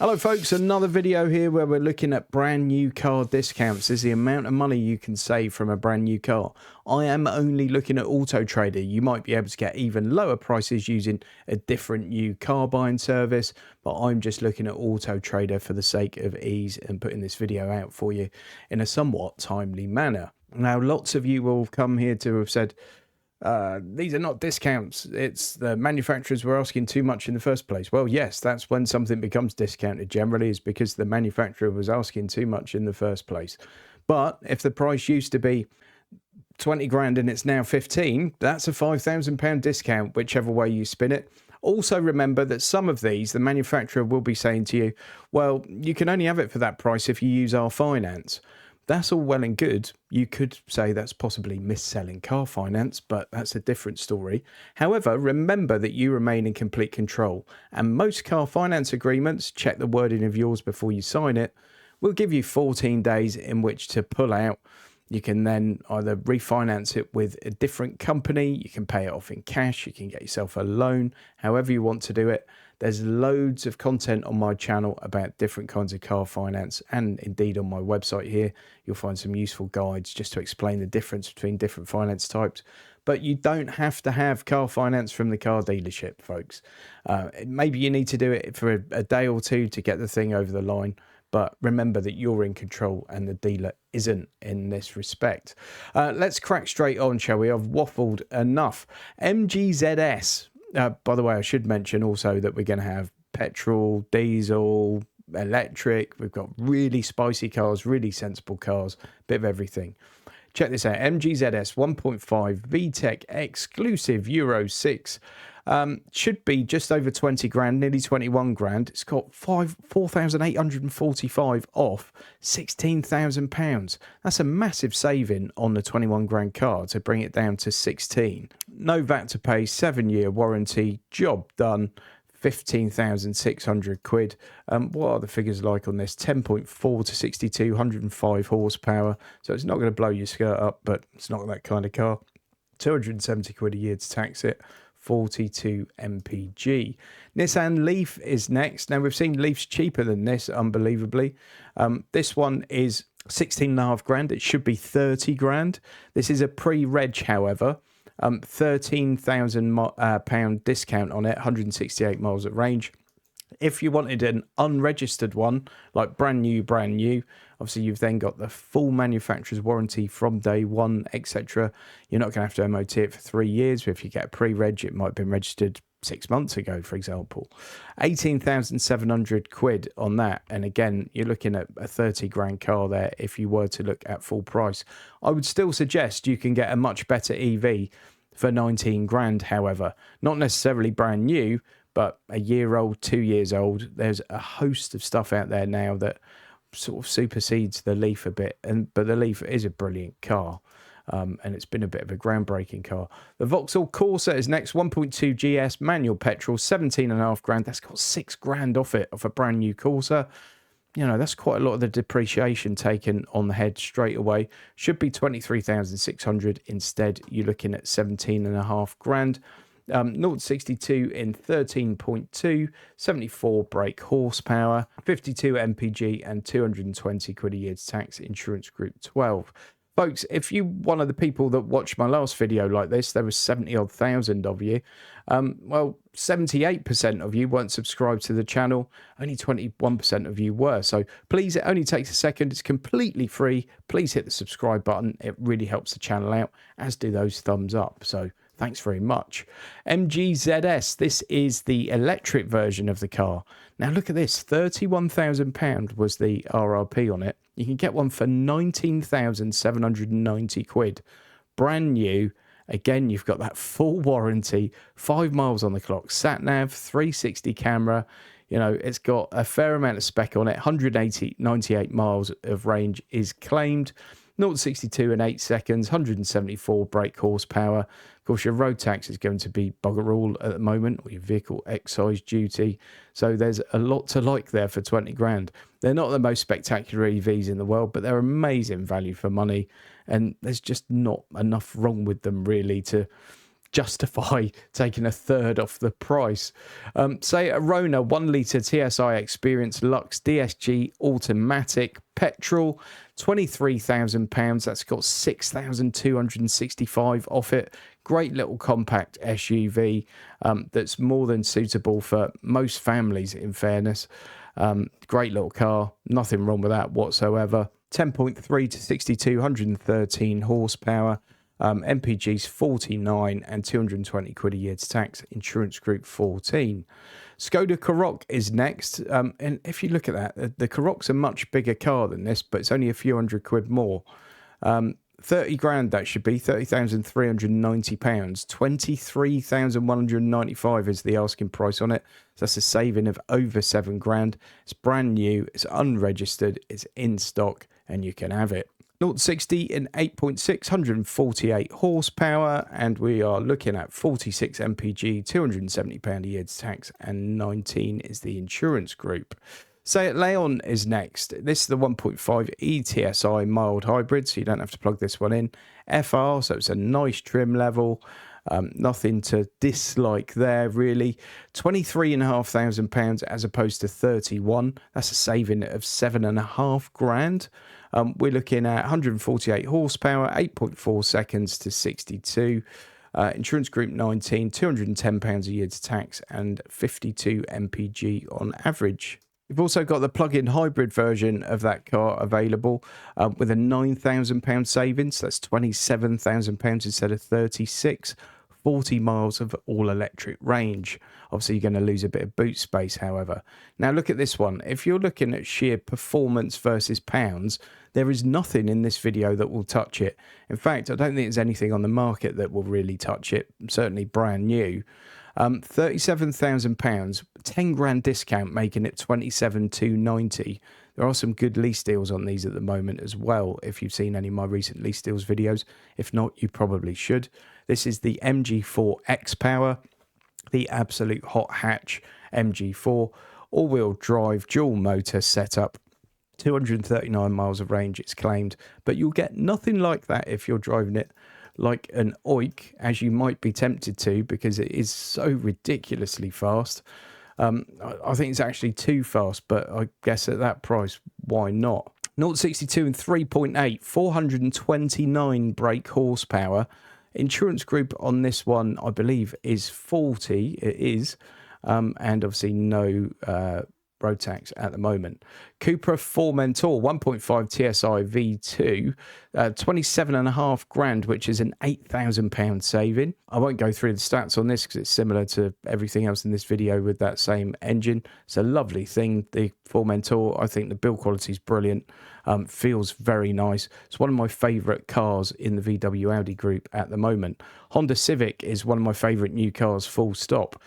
Hello folks, another video here where we're looking at brand new car discounts. This is the amount of money you can save from a brand new car. I am only looking at Auto Trader. You might be able to get even lower prices using a different new car buying service, but I'm just looking at Auto Trader for the sake of ease and putting this video out for you in a somewhat timely manner. Now, lots of you will have come here to have said, these are not discounts, it's the manufacturers were asking too much in the first place. Well, yes, that's when something becomes discounted generally, is because the manufacturer was asking too much in the first place. But if the price used to be 20 grand and it's now 15, that's a £5,000 discount, whichever way you spin it. Also remember that some of these, the manufacturer will be saying to you, well, you can only have it for that price if you use our finance. That's all well and good. You could say that's possibly mis-selling car finance, but that's a different story. However, remember that you remain in complete control, and most car finance agreements, check the wording of yours before you sign it, will give you 14 days in which to pull out. You can then either refinance it with a different company, you can pay it off in cash, you can get yourself a loan, however you want to do it. There's loads of content on my channel about different kinds of car finance, and indeed on my website here, you'll find some useful guides just to explain the difference between different finance types. But you don't have to have car finance from the car dealership, folks. Maybe you need to do it for a day or two to get the thing over the line. But remember that you're in control and the dealer isn't in this respect. Let's crack straight on, shall we? I've waffled enough. 𝑚𝑔𝑍𝑠. By the way, I should mention also that we're going to have petrol, diesel, electric. We've got really spicy cars, really sensible cars, bit of everything. Check this out. 𝑚𝑔𝑍𝑠 1.5 VTEC exclusive Euro 6. Should be just over 20 grand, nearly 21 grand. It's got 4,845 off £16,000. That's a massive saving on the 21 grand car to bring it down to 16. No VAT to pay, 7-year warranty, job done. 15,600 quid. What are the figures like on this? 10.4 to 62, 105 horsepower. So it's not going to blow your skirt up, but it's not that kind of car. 270 quid a year to tax it. 42 mpg. Nissan Leaf is next. Now, we've seen Leafs cheaper than this, unbelievably. This one is 16.5 grand. It should be 30 grand. This is a pre-reg, however. £13,000 discount on it, 168 miles of range. If you wanted an unregistered one, like brand new, obviously you've then got the full manufacturer's warranty from day one, etc. You're not going to have to MOT it for 3 years. If you get a pre-reg, it might have been registered 6 months ago, for example. 18,700 quid on that. And again, you're looking at a 30 grand car there if you were to look at full price. I would still suggest you can get a much better EV for 19 grand, however. Not necessarily brand new, but a year old, 2 years old. There's a host of stuff out there now that sort of supersedes the Leaf a bit. But the Leaf is a brilliant car. And it's been a bit of a groundbreaking car. The Vauxhall Corsa is next, 1.2 GS, manual petrol, 17.5 grand. That's got 6 grand off it, off a brand new Corsa. You know, that's quite a lot of the depreciation taken on the head straight away. Should be 23,600. Instead, you're looking at 17.5 grand. 0 to 62 in 13.2, 74 brake horsepower, 52 mpg and 220 quid a year to tax, insurance group 12. Folks, if you one of the people that watched my last video like this, there was 70-odd thousand of you. Well, 78% of you weren't subscribed to the channel. Only 21% of you were. So please, it only takes a second. It's completely free. Please hit the subscribe button. It really helps the channel out, as do those thumbs up. So thanks very much. 𝑚𝑔𝑍𝑠, this is the electric version of the car. Now look at this, £31,000 was the RRP on it. You can get one for 19,790 quid. Brand new. Again, you've got that full warranty, 5 miles on the clock, sat-nav, 360 camera. You know, it's got a fair amount of spec on it. 98 miles of range is claimed. 0 to 62 in 8 seconds, 174 brake horsepower. Of course, your road tax is going to be bugger all at the moment, or your vehicle excise duty. So there's a lot to like there for 20 grand. They're not the most spectacular EVs in the world, but they're amazing value for money. And there's just not enough wrong with them, really, to justify taking a third off the price. Say a Rona 1 litre TSI Experience Lux DSG automatic petrol, £23,000. That's got 6,265 off it. Great little compact SUV that's more than suitable for most families, in fairness. Great little car, nothing wrong with that whatsoever. 10.3 to 62, 113 horsepower. MPG's 49 and 220 quid a year to tax. Insurance group 14. Skoda Karoq is next. And if you look at that, the Karoq's a much bigger car than this, but it's only a few hundred quid more. 30 grand that should be, £30,390. 23,195 is the asking price on it. So that's a saving of over 7 grand. It's brand new, it's unregistered, it's in stock, and you can have it. 0-60 in 8.6, 148 horsepower, and we are looking at 46 MPG, £270 a year to tax, and 19 is the insurance group. Seat Leon is next. This is the 1.5 ETSI mild hybrid, so you don't have to plug this one in. FR, so it's a nice trim level. Nothing to dislike there, really. £23,500 as opposed to 31. That's a saving of 7.5 grand. We're looking at 148 horsepower, 8.4 seconds to 62. Insurance group 19, £210 a year to tax, and 52 MPG on average. You've also got the plug-in hybrid version of that car available with a £9,000 savings. That's £27,000 instead of 36. 40 miles of all-electric range. Obviously, you're going to lose a bit of boot space, however. Now, look at this one. If you're looking at sheer performance versus pounds, there is nothing in this video that will touch it. In fact, I don't think there's anything on the market that will really touch it. Certainly brand new. £37,000, 10 grand discount, making it 27,290. There are some good lease deals on these at the moment as well, if you've seen any of my recent lease deals videos. If not, you probably should. This is the MG4 X-Power, the absolute hot hatch MG4, all-wheel drive, dual motor setup, 239 miles of range, it's claimed. But you'll get nothing like that if you're driving it like an 𝙰𝙁𝙁𝙁, as you might be tempted to, because it is so ridiculously fast. I think it's actually too fast, but I guess at that price, why not? 0-62 and 3.8, 429 brake horsepower. Insurance group on this one, I believe, is 40. It is. And obviously no road tax at the moment. Cupra Formentor 1.5 TSI V2, 27.5 grand, which is an £8,000 saving. I won't go through the stats on this because it's similar to everything else in this video with that same engine. It's a lovely thing, the Formentor. I think the build quality is brilliant. Feels very nice. It's one of my favourite cars in the VW Audi group at the moment. Honda Civic is one of my favourite new cars, full stop.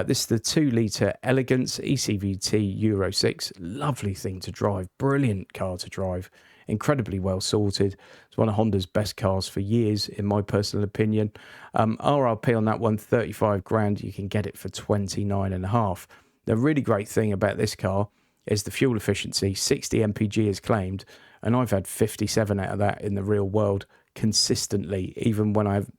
This is the 2-litre Elegance ECVT Euro 6. Lovely thing to drive. Brilliant car to drive. Incredibly well sorted. It's one of Honda's best cars for years, in my personal opinion. RRP on that one, 35 grand. You can get it for 29.5. The really great thing about this car is the fuel efficiency. 60 MPG is claimed, and I've had 57 out of that in the real world consistently. Even when I've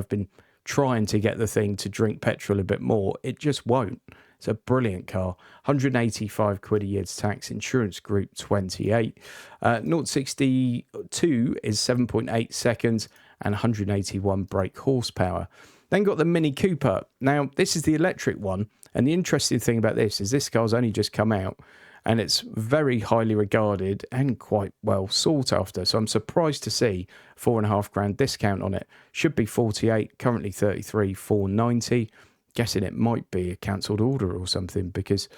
been trying to get the thing to drink petrol a bit more, it just won't. It's a brilliant car. 185 quid a year to tax. Insurance group 28. 0-62 is 7.8 seconds and 181 brake horsepower. Then got the Mini Cooper. Now, this is the electric one, and the interesting thing about this is this car's only just come out, and it's very highly regarded and quite well sought after. So I'm surprised to see 4.5 grand discount on it. Should be 48, currently 33,490. Guessing it might be a cancelled order or something, because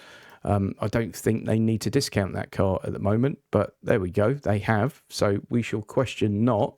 I don't think they need to discount that car at the moment. But there we go, they have. So we shall question not.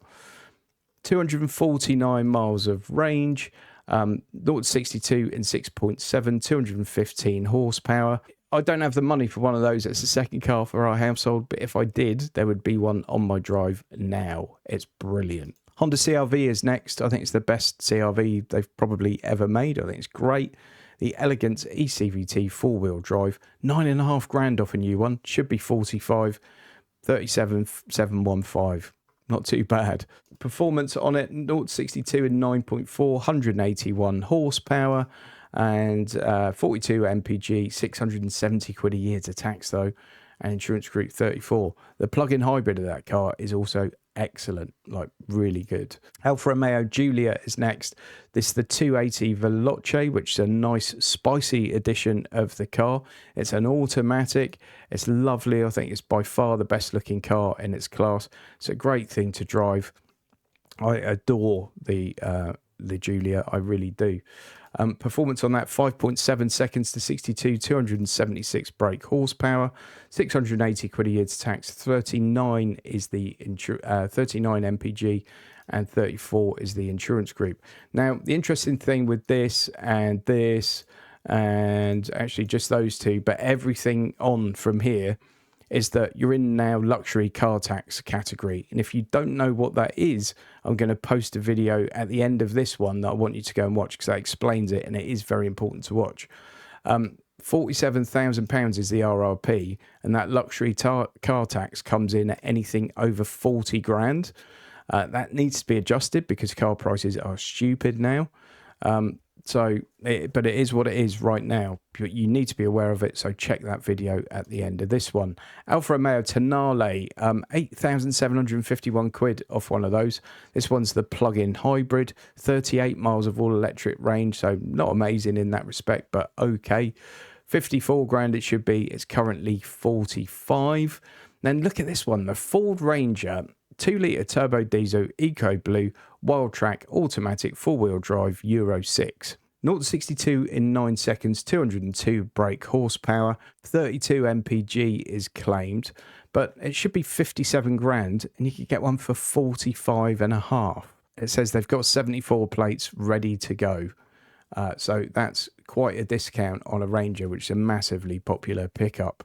249 miles of range, 0-62 in 6.7, 215 horsepower. I don't have the money for one of those. It's the second car for our household, but if I did, there would be one on my drive now. It's brilliant. Honda CR-V is next. I think it's the best CR-V they've probably ever made. I think it's great. The Elegance ECVT 4-wheel drive, 9.5 grand off a new one. Should be 45, 37,715. not too bad. Performance on it, 0 to 62 in 9.4, 181 horsepower, and 42 mpg, 670 quid a year to tax though, and insurance group 34. The plug-in hybrid of that car is also excellent, like really good. Alfa Romeo Giulia is next. This is the 280 which is a nice spicy edition of the car. It's an automatic. It's lovely. I think it's by far the best looking car in its class. It's a great thing to drive. I adore the Giulia, I really do. Performance on that, 5.7 seconds to 62, 276 brake horsepower, 680 quid a year to tax, 39 is the 39 mpg, and 34 is the insurance group. Now, the interesting thing with this, and actually just those two, but everything on from here, is that you're in now luxury car tax category. And if you don't know what that is, I'm going to post a video at the end of this one that I want you to go and watch, because that explains it, and it is very important to watch. £47,000 is the RRP, and that luxury car tax comes in at anything over 40 grand. That needs to be adjusted because car prices are stupid now. But it is what it is right now. You need to be aware of it, so check that video at the end of this one. Alfa Romeo Tonale, 8,751 quid off one of those. This one's the plug-in hybrid, 38 miles of all-electric range, so not amazing in that respect, but okay. 54 grand it should be. It's currently 45. Then look at this one, the Ford Ranger, 2-litre turbo diesel, eco blue, wild track, automatic, four-wheel drive, Euro 6. 0 to 62 in 9 seconds, 202 brake horsepower, 32 mpg is claimed, but it should be 57 grand, and you could get one for 45.5. It says they've got 74 plates ready to go. So that's quite a discount on a Ranger, which is a massively popular pickup.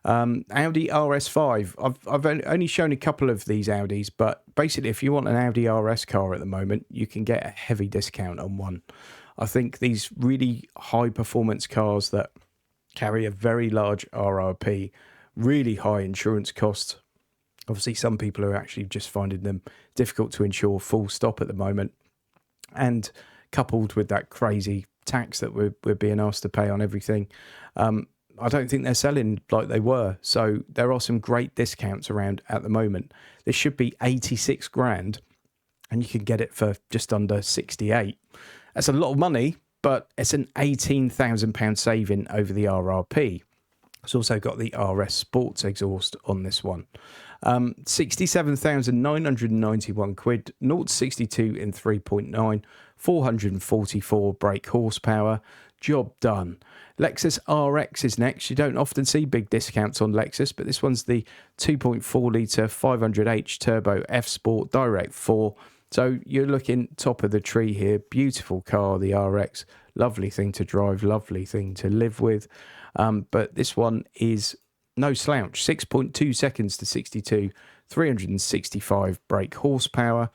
Audi RS5. I've only shown a couple of these Audis, but basically if you want an Audi RS car at the moment, you can get a heavy discount on one. I think these really high performance cars that carry a very large RRP, really high insurance costs. Obviously some people are actually just finding them difficult to insure full stop at the moment, and coupled with that crazy tax that we're being asked to pay on everything, I don't think they're selling like they were. So there are some great discounts around at the moment. This should be 86 grand, and you can get it for just under 68. That's a lot of money, but it's an £18,000 saving over the RRP. It's also got the RS Sports exhaust on this one. 67,991 quid, 0 to 62 in 3.9, 444 brake horsepower. Job done. Lexus RX is next. You don't often see big discounts on Lexus, but this one's the 2.4 litre 500h turbo F Sport Direct 4. So you're looking top of the tree here. Beautiful car, the RX. Lovely thing to drive, lovely thing to live with. But this one is no slouch. 6.2 seconds to 62, 365 brake horsepower.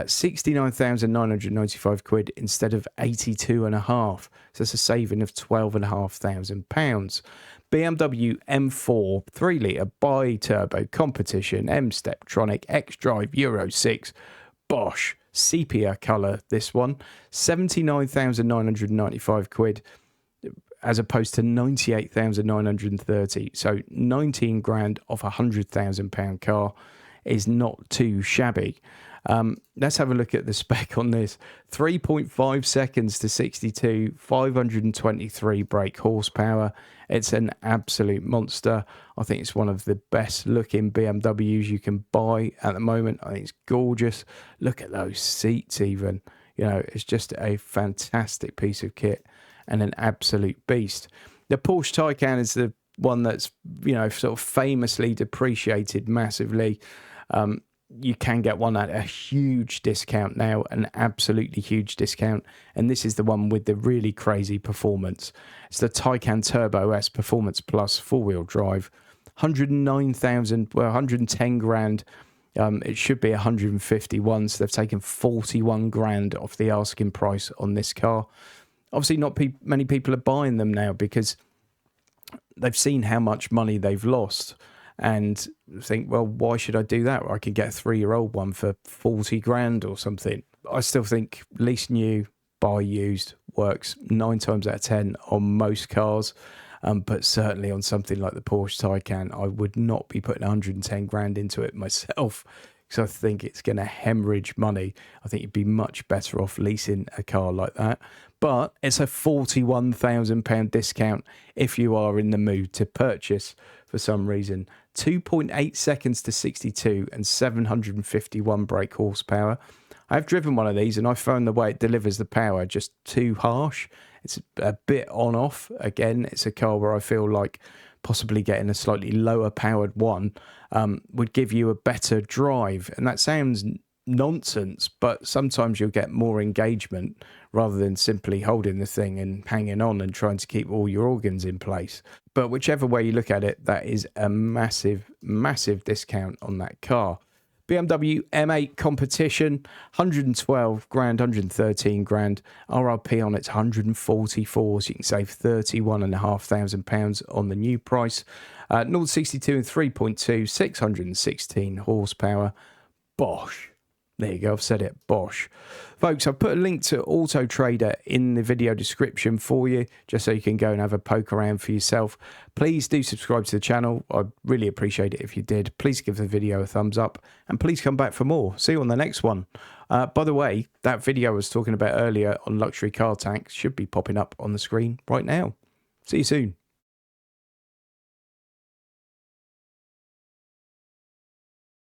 69,995 quid instead of 82.5. So that's a saving of £12,500. BMW M4 3-litre bi-turbo competition M Steptronic X-Drive Euro 6 Bosch sepia colour. This one 79,995 quid as opposed to 98,930. So 19 grand off a £100,000 car is not too shabby. Let's have a look at the spec on this. 3.5 seconds to 62, 523 brake horsepower. It's an absolute monster. I think it's one of the best looking BMWs you can buy at the moment. I think it's gorgeous. Look at those seats even. You know, it's just a fantastic piece of kit and an absolute beast. The Porsche Taycan is the one that's, you know, sort of famously depreciated massively. You can get one at a huge discount now, an absolutely huge discount. And this is the one with the really crazy performance. It's the Taycan Turbo S Performance Plus four-wheel drive. 110 grand. It should be 151, so they've taken 41 grand off the asking price on this car. Obviously, not many people are buying them now because they've seen how much money they've lost. and think, well, why should I do that? I could get a 3-year-old one for 40 grand or something. I still think lease new, buy used works 9 times out of 10 on most cars. But certainly on something like the Porsche Taycan, I would not be putting 110 grand into it myself, because I think it's going to hemorrhage money. I think you'd be much better off leasing a car like that. But it's a £41,000 discount if you are in the mood to purchase for some reason. 2.8 seconds to 62 and 751 brake horsepower. I've driven one of these and I found the way it delivers the power just too harsh. It's a bit on off. Again, it's a car where I feel like possibly getting a slightly lower powered one would give you a better drive. And that sounds nonsense, but sometimes you'll get more engagement rather than simply holding the thing and hanging on and trying to keep all your organs in place. But whichever way you look at it, that is a massive, massive discount on that car. BMW M8 competition, 112 grand, 113 grand. RRP on it's 144, so you can save £31,500 on the new price. 0-62 and 3.2, 616 horsepower. Bosch. There you go, I've said it, Bosch. Folks, I've put a link to Auto Trader in the video description for you, just so you can go and have a poke around for yourself. Please do subscribe to the channel. I'd really appreciate it if you did. Please give the video a thumbs up, and please come back for more. See you on the next one. By the way, that video I was talking about earlier on luxury car tanks should be popping up on the screen right now. See you soon.